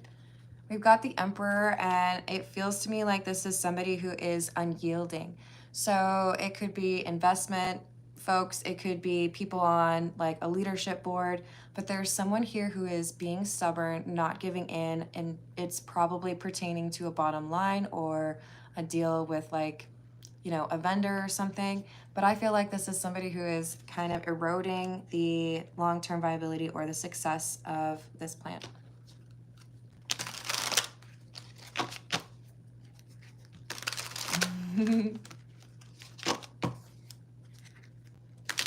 We've got the Emperor, and it feels to me like this is somebody who is unyielding. So it could be investment folks, it could be people on like a leadership board, but there's someone here who is being stubborn, not giving in, and it's probably pertaining to a bottom line or a deal with like, you know, a vendor or something. But I feel like this is somebody who is kind of eroding the long-term viability or the success of this plant.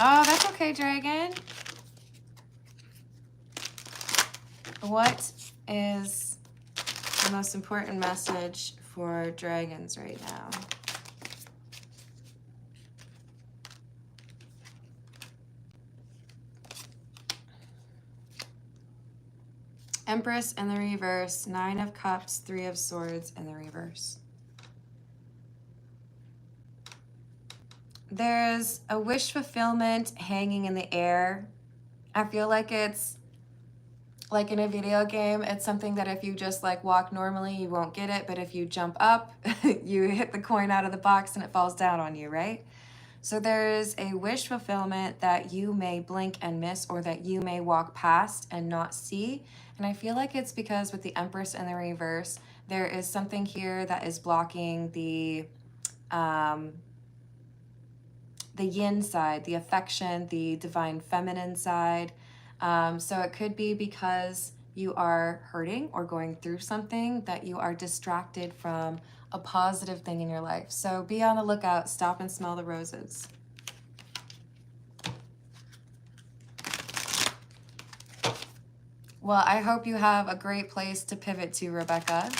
Oh, that's okay, Dragon. What is the most important message for dragons right now? Empress in the reverse, Nine of Cups, Three of Swords in the reverse. There's a wish fulfillment hanging in the air. I feel like it's like in a video game, it's something that if you just like walk normally, you won't get it. But if you jump up, you hit the coin out of the box and it falls down on you, right? So there is a wish fulfillment that you may blink and miss, or that you may walk past and not see. And I feel like it's because with the Empress in the reverse, there is something here that is blocking the yin side, the affection, the divine feminine side. So it could be because you are hurting or going through something that you are distracted from a positive thing in your life. So be on the lookout. Stop and smell the roses. Well, I hope you have a great place to pivot to, Rebecca.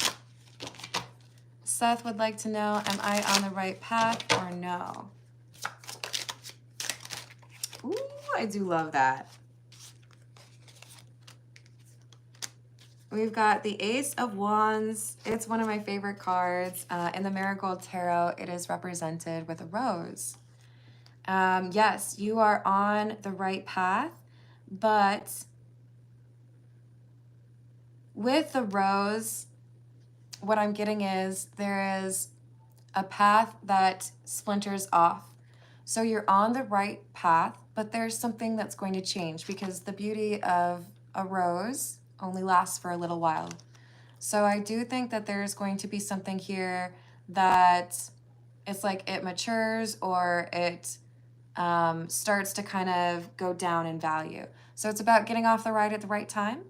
Seth would like to know, am I on the right path or no? Ooh, I do love that. We've got the Ace of Wands. It's one of my favorite cards. In the Marigold Tarot, it is represented with a rose. Yes, you are on the right path, but with the rose, what I'm getting is there is a path that splinters off. So you're on the right path, but there's something that's going to change, because the beauty of a rose only lasts for a little while. So I do think that there's going to be something here that it's like it matures, or it starts to kind of go down in value. So it's about getting off the ride at the right time,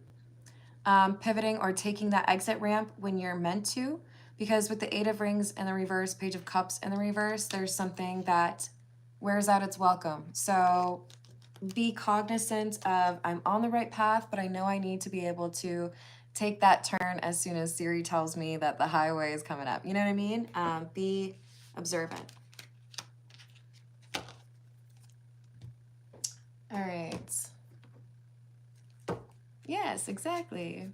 pivoting or taking that exit ramp when you're meant to, because with the Eight of Rings in the reverse, Page of Cups in the reverse, there's something that wears out its welcome. So be cognizant of, I'm on the right path, but I know I need to be able to take that turn as soon as Siri tells me that the highway is coming up. You know what I mean? Be observant. All right. Yes, exactly.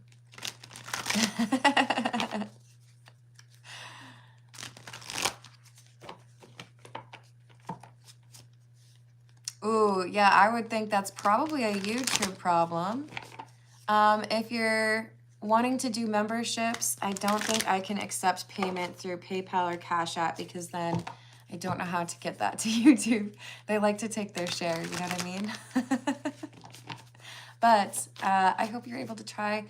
Ooh, yeah, I would think that's probably a YouTube problem. If you're wanting to do memberships, I don't think I can accept payment through PayPal or Cash App, because then I don't know how to get that to YouTube. They like to take their share, you know what I mean? But I hope you're able to try,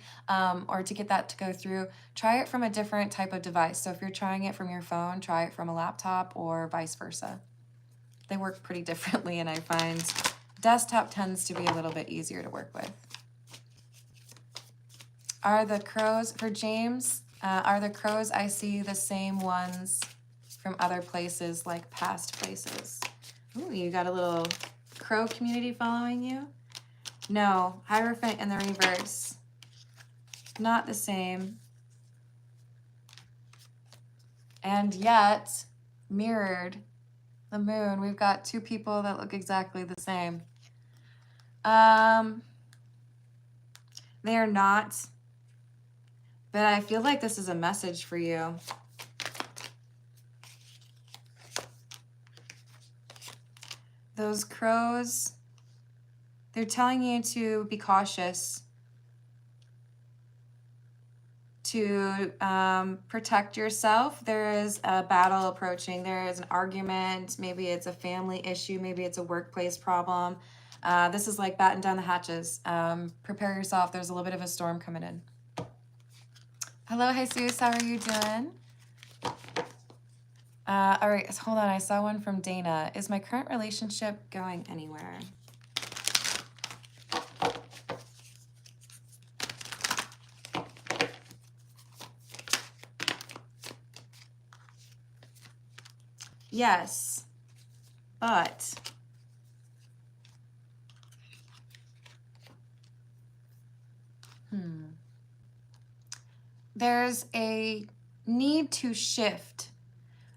or to get that to go through, try it from a different type of device. So if you're trying it from your phone, try it from a laptop, or vice versa. They work pretty differently, and I find desktop tends to be a little bit easier to work with. Are the crows, for James, are the crows I see the same ones from other places, like past places? Ooh, you got a little crow community following you? No, Hierophant in the reverse. Not the same. And yet, mirrored, the moon, we've got two people that look exactly the same. They are not, but I feel like this is a message for you. Those crows, they're telling you to be cautious, to protect yourself. There is a battle approaching. There is an argument. Maybe it's a family issue. Maybe it's a workplace problem. This is like batten down the hatches. Prepare yourself. There's a little bit of a storm coming in. Hello, Jesus. How are you doing? All right, hold on. I saw one from Dana. Is my current relationship going anywhere? Yes, but there's a need to shift.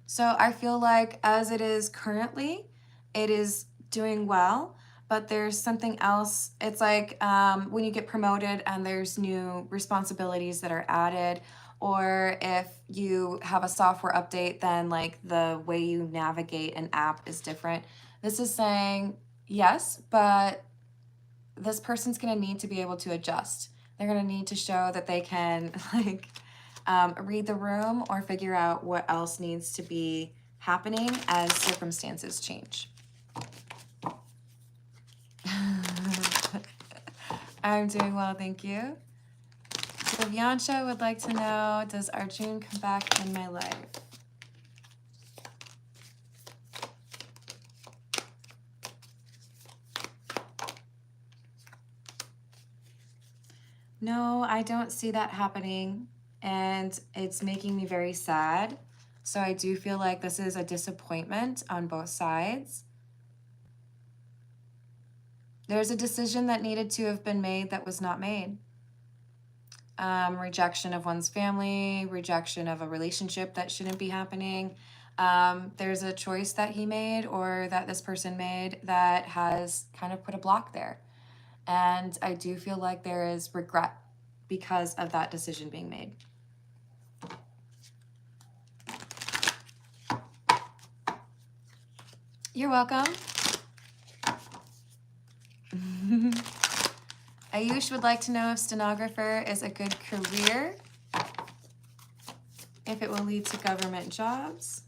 So I feel like as it is currently, it is doing well, but there's something else. It's like when you get promoted and there's new responsibilities that are added, or if you have a software update, then like the way you navigate an app is different. This is saying, yes, but this person's gonna need to be able to adjust. They're gonna need to show that they can like read the room, or figure out what else needs to be happening as circumstances change. I'm doing well, thank you. So Vyansha would like to know, does Arjun come back in my life? No, I don't see that happening, and it's making me very sad. So I do feel like this is a disappointment on both sides. There's a decision that needed to have been made that was not made. Rejection of one's family, rejection of a relationship that shouldn't be happening. There's a choice that he made or that this person made that has kind of put a block there. And I do feel like there is regret because of that decision being made. You're welcome. Ayush would like to know if stenographer is a good career, if it will lead to government jobs.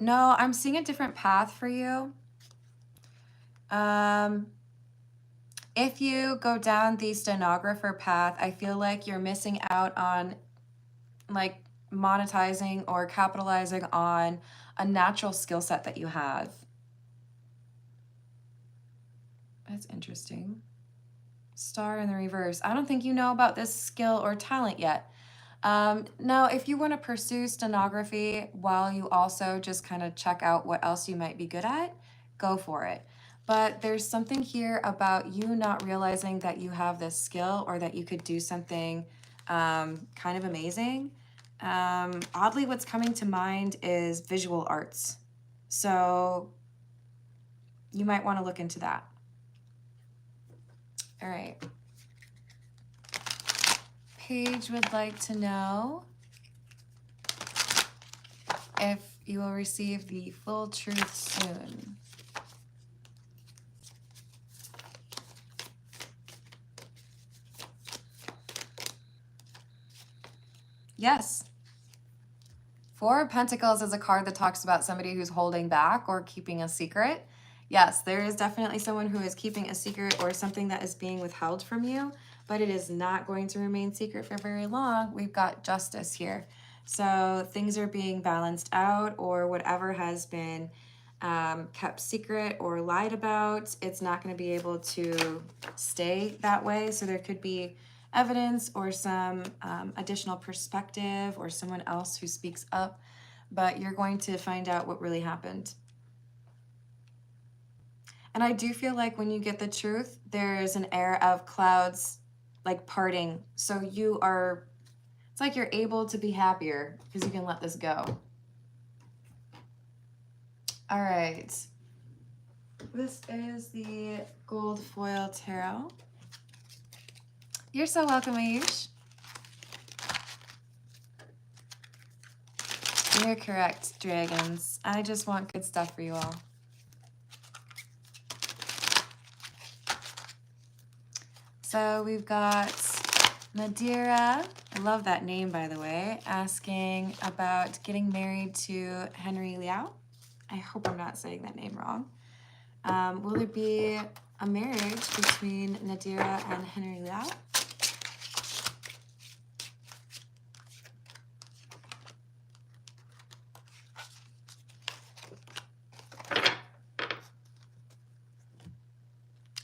No, I'm seeing a different path for you. If you go down the stenographer path, I feel like you're missing out on like monetizing or capitalizing on a natural skill set that you have. That's interesting. Star in the reverse. I don't think you know about this skill or talent yet. No, if you want to pursue stenography while you also just kind of check out what else you might be good at, go for it. But there's something here about you not realizing that you have this skill or that you could do something kind of amazing. Oddly, what's coming to mind is visual arts. So you might want to look into that. All right. Paige would like to know if you will receive the full truth soon. Yes. Four of Pentacles is a card that talks about somebody who's holding back or keeping a secret. Yes, there is definitely someone who is keeping a secret or something that is being withheld from you, but it is not going to remain secret for very long. We've got Justice here. So things are being balanced out, or whatever has been kept secret or lied about, it's not going to be able to stay that way. So there could be evidence or some additional perspective or someone else who speaks up, but you're going to find out what really happened. And I do feel like when you get the truth, there's an air of clouds like parting. So you are, it's like you're able to be happier because you can let this go. All right. This is the Gold Foil Tarot. You're so welcome, Ayush. You're correct, dragons. I just want good stuff for you all. So we've got Nadira, I love that name, by the way, asking about getting married to Henry Liao. I hope I'm not saying that name wrong. Will there be a marriage between Nadira and Henry Liao?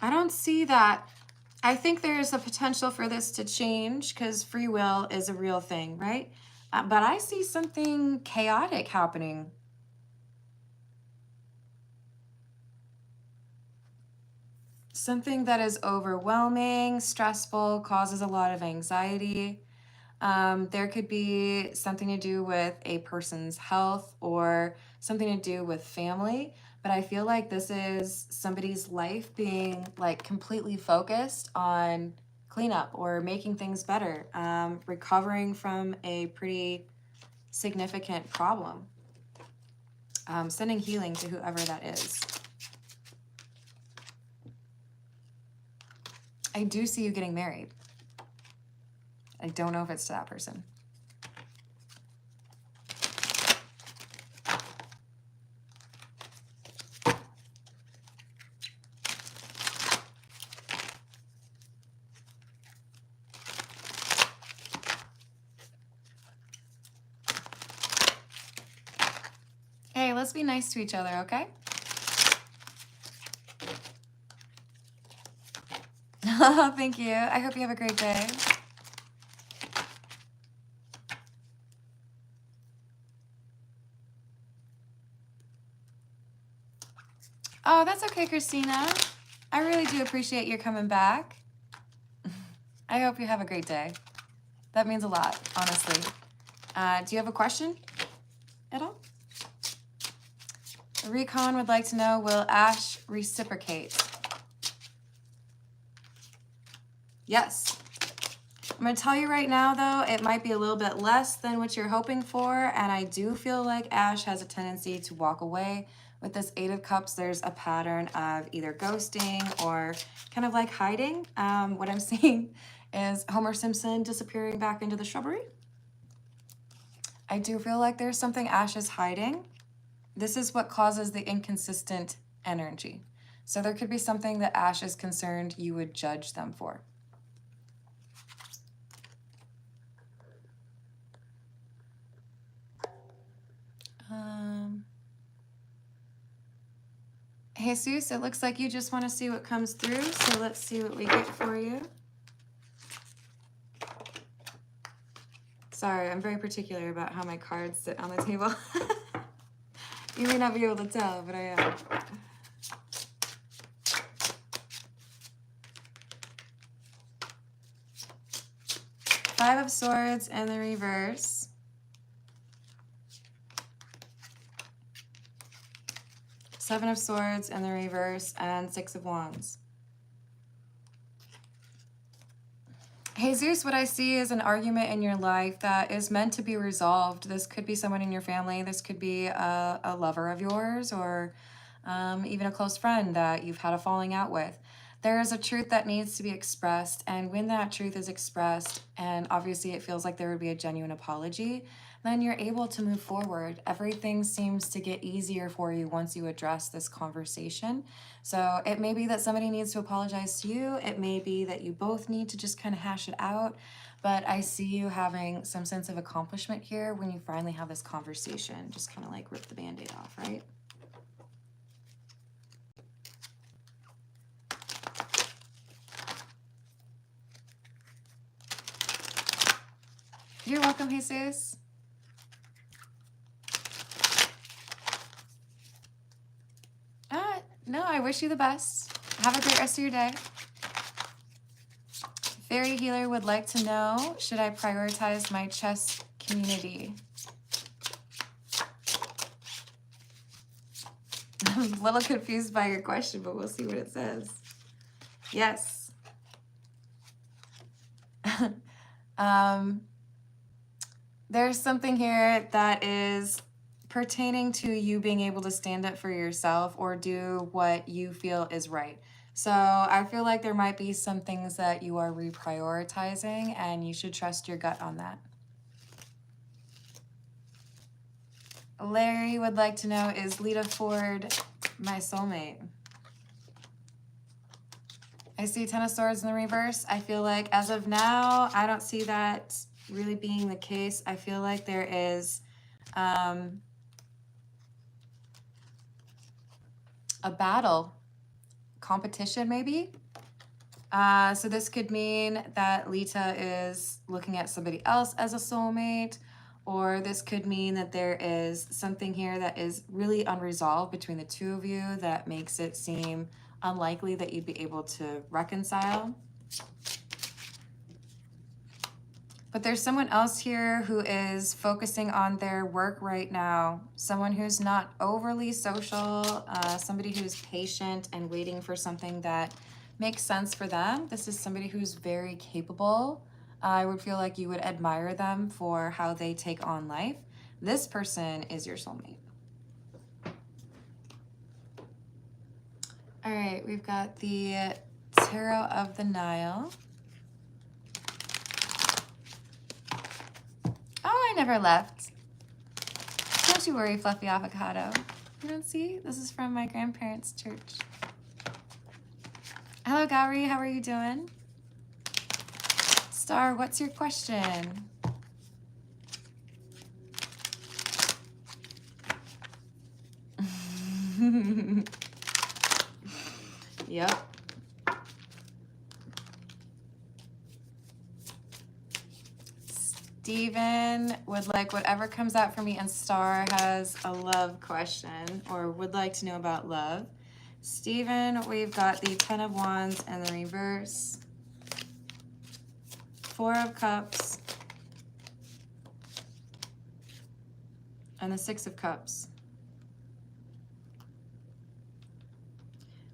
I don't see that. I think there's a potential for this to change because free will is a real thing, right? But I see something chaotic happening. Something that is overwhelming, stressful, causes a lot of anxiety. There could be something to do with a person's health or something to do with family. But I feel like this is somebody's life being like completely focused on cleanup or making things better, recovering from a pretty significant problem, sending healing to whoever that is. I do see you getting married. I don't know if it's to that person. Hey, let's be nice to each other, okay? Oh, thank you. I hope you have a great day. Oh, that's okay, Christina. I really do appreciate your coming back. I hope you have a great day. That means a lot, honestly. Do you have a question at all? Recon would like to know, will Ash reciprocate? Yes. I'm going to tell you right now, though, it might be a little bit less than what you're hoping for, and I do feel like Ash has a tendency to walk away. With this Eight of Cups, there's a pattern of either ghosting or kind of like hiding. What I'm seeing is Homer Simpson disappearing back into the shrubbery. I do feel like there's something Ash is hiding. This is what causes the inconsistent energy. So there could be something that Ash is concerned you would judge them for. Jesus, it looks like you just want to see what comes through, so let's see what we get for you. Sorry, I'm very particular about how my cards sit on the table. You may not be able to tell, but I am. Five of Swords in the reverse. Seven of Swords in the reverse, and Six of Wands. Jesus, what I see is an argument in your life that is meant to be resolved. This could be someone in your family. This could be a lover of yours, or even a close friend that you've had a falling out with. There is a truth that needs to be expressed, and when that truth is expressed, and obviously it feels like there would be a genuine apology, then you're able to move forward. Everything seems to get easier for you once you address this conversation. So it may be that somebody needs to apologize to you. It may be that you both need to just kind of hash it out. But I see you having some sense of accomplishment here when you finally have this conversation. Just kind of like rip the Band-Aid off, right? You're welcome, Jesus. No, I wish you the best. Have a great rest of your day. Fairy Healer would like to know, should I prioritize my chess community? I'm a little confused by your question, but we'll see what it says. Yes. There's something here that is pertaining to you being able to stand up for yourself or do what you feel is right. So I feel like there might be some things that you are reprioritizing, and you should trust your gut on that. Larry would like to know, is Lita Ford my soulmate? I see Ten of Swords in the reverse. I feel like as of now, I don't see that really being the case. I feel like there is a battle, competition maybe. So this could mean that Lita is looking at somebody else as a soulmate, or this could mean that there is something here that is really unresolved between the two of you that makes it seem unlikely that you'd be able to reconcile. But there's someone else here who is focusing on their work right now. Someone who's not overly social, somebody who's patient and waiting for something that makes sense for them. This is somebody who's very capable. I would feel like you would admire them for how they take on life. This person is your soulmate. All right, we've got the Tarot of the Nile. never left. Don't you worry, Fluffy Avocado. You don't see? This is from my grandparents' church. Hello, Gowrie. How are you doing? Star, what's your question? Yep. Steven would like whatever comes out for me, and Star has a love question or would like to know about love. Steven, we've got the 10 of Wands and the reverse, 4 of Cups, and the 6 of Cups.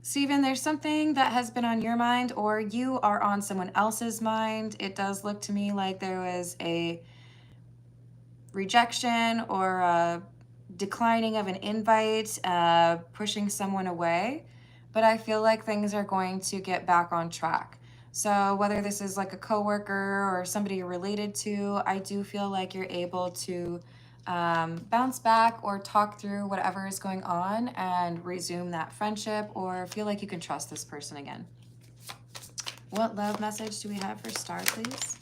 Steven, there's something that has been on your mind, or you are on someone else's mind. It does look to me like there was a rejection or a declining of an invite, pushing someone away. But I feel like things are going to get back on track. So whether this is like a coworker or somebody you're related to, I do feel like you're able to bounce back or talk through whatever is going on and resume that friendship, or feel like you can trust this person again. What love message do we have for Star, please?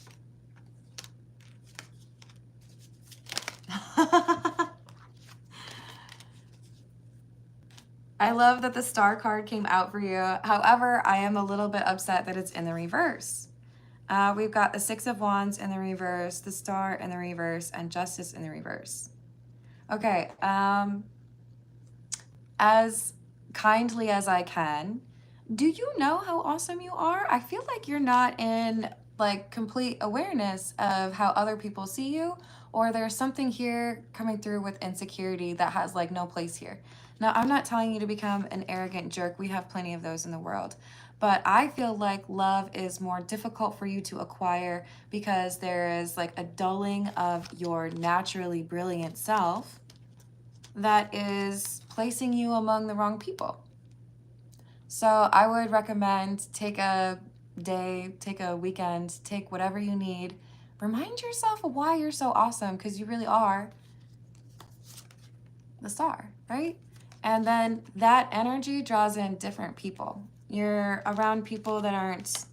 I love that the Star card came out for you. However, I am a little bit upset that it's in the reverse. We've got the 6 of Wands in the reverse, the Star in the reverse, and Justice in the reverse. Okay, as kindly as I can, do you know how awesome you are? I feel like you're not in like complete awareness of how other people see you, or there's something here coming through with insecurity that has like no place here. Now, I'm not telling you to become an arrogant jerk. We have plenty of those in the world. But I feel like love is more difficult for you to acquire because there is like a dulling of your naturally brilliant self that is placing you among the wrong people. So I would recommend take a day, take a weekend, take whatever you need. Remind yourself of why you're so awesome, because you really are the star, right? And then that energy draws in different people. You're around people that aren't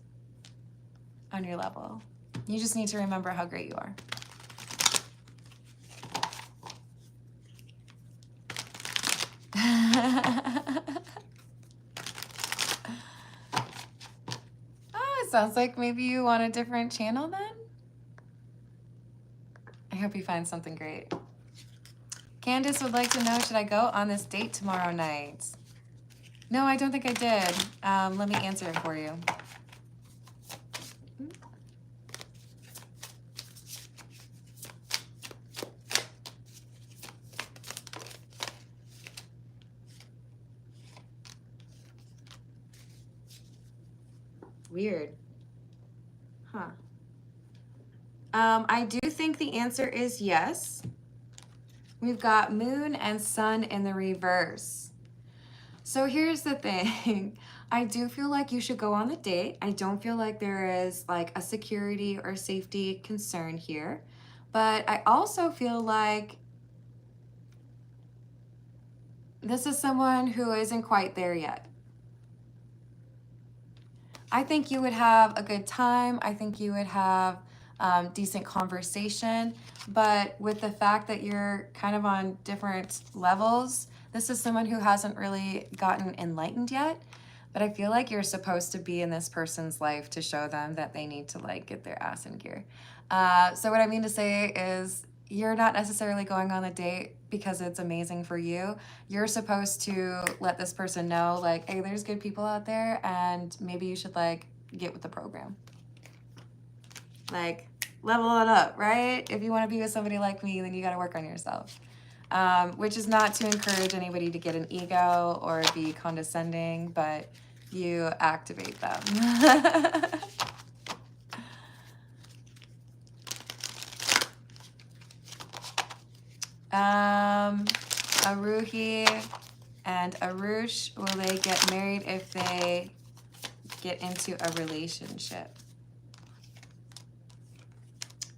on your level. You just need to remember how great you are. Oh, it sounds like maybe you want a different channel then? I hope you find something great. Candace would like to know, should I go on this date tomorrow night? No, I don't think I did. Let me answer it for you. Weird. Huh. I do think the answer is yes. We've got Moon and Sun in the reverse. So here's the thing. I do feel like you should go on the date. I don't feel like there is like a security or safety concern here. But I also feel like this is someone who isn't quite there yet. I think you would have a good time. I think you would have decent conversation. But with the fact that you're kind of on different levels, this is someone who hasn't really gotten enlightened yet. But I feel like you're supposed to be in this person's life to show them that they need to like get their ass in gear. So what I mean to say is you're not necessarily going on a date because it's amazing for you. You're supposed to let this person know like, hey, there's good people out there and maybe you should like get with the program. Like level it up, right? If you want to be with somebody like me, then you got to work on yourself. Which is not to encourage anybody to get an ego or be condescending, but you activate them. Aruhi and Arush, will they get married if they get into a relationship?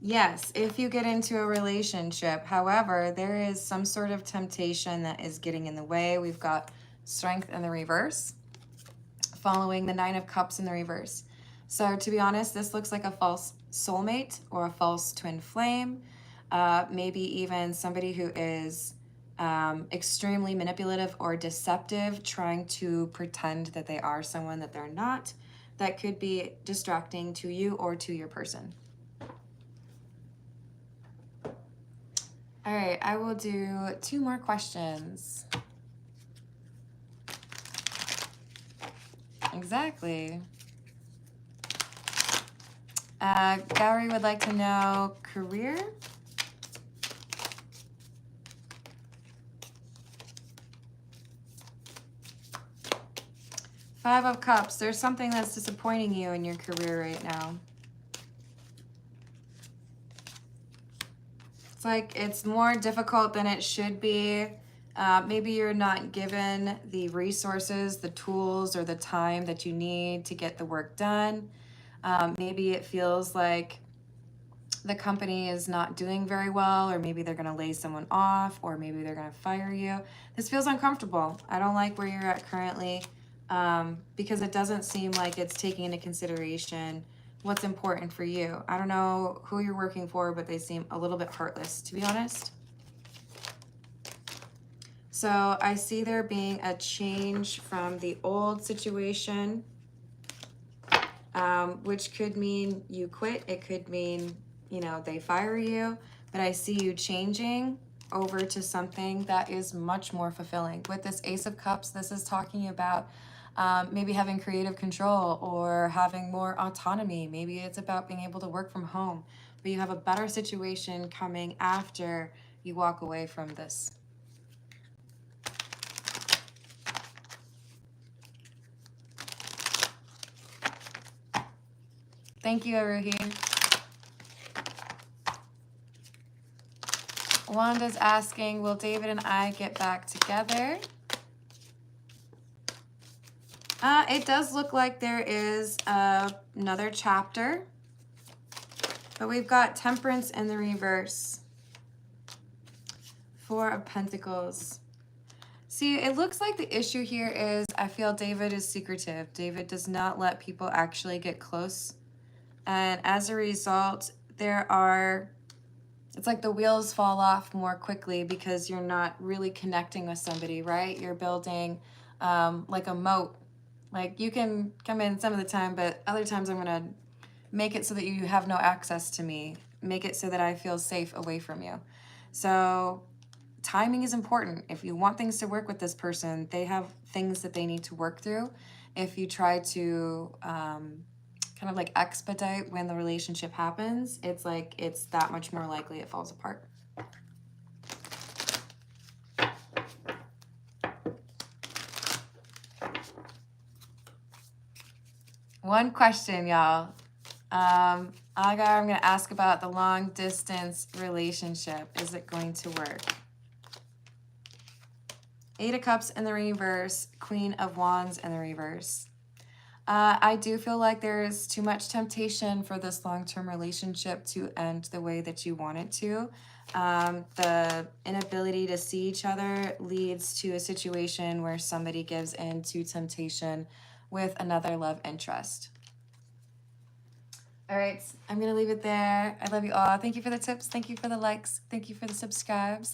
Yes, if you get into a relationship. However, there is some sort of temptation that is getting in the way. We've got Strength in the reverse, following the Nine of Cups in the reverse. So to be honest, this looks like a false soulmate or a false twin flame. Maybe even somebody who is extremely manipulative or deceptive, trying to pretend that they are someone that they're not. That could be distracting to you or to your person. All right, I will do 2 more questions. Exactly. Gary would like to know career. Five of Cups. There's something that's disappointing you in your career right now. It's like it's more difficult than it should be. Maybe you're not given the resources, the tools, or the time that you need to get the work done. Maybe it feels like the company is not doing very well, or maybe they're going to lay someone off, or maybe they're going to fire you. This feels uncomfortable. I don't like where you're at currently, because it doesn't seem like it's taking into consideration what's important for you. I don't know who you're working for, but they seem a little bit heartless, to be honest. So I see there being a change from the old situation, which could mean you quit. It could mean, you know, they fire you, but I see you changing over to something that is much more fulfilling. With this Ace of Cups, this is talking about maybe having creative control or having more autonomy. Maybe it's about being able to work from home, but you have a better situation coming after you walk away from this. Thank you, Aruhi. Wanda's asking, will David and I get back together? It does look like there is another chapter, but we've got Temperance in the reverse. 4 of Pentacles. See, it looks like the issue here is I feel David is secretive. David does not let people actually get close. And as a result, it's like the wheels fall off more quickly because you're not really connecting with somebody, right? You're building like a moat. Like you can come in some of the time, but other times I'm going to make it so that you have no access to me. Make it so that I feel safe away from you. So timing is important. If you want things to work with this person, they have things that they need to work through. If you try to kind of like expedite when the relationship happens, it's like it's that much more likely it falls apart. One question, y'all. I'm going to ask about the long distance relationship. Is it going to work? 8 of Cups in the reverse, Queen of Wands in the reverse. I do feel like there's too much temptation for this long-term relationship to end the way that you want it to. The inability to see each other leads to a situation where somebody gives in to temptation with another love interest. All right, I'm going to leave it there. I love you all. Thank you for the tips. Thank you for the likes. Thank you for the subscribes.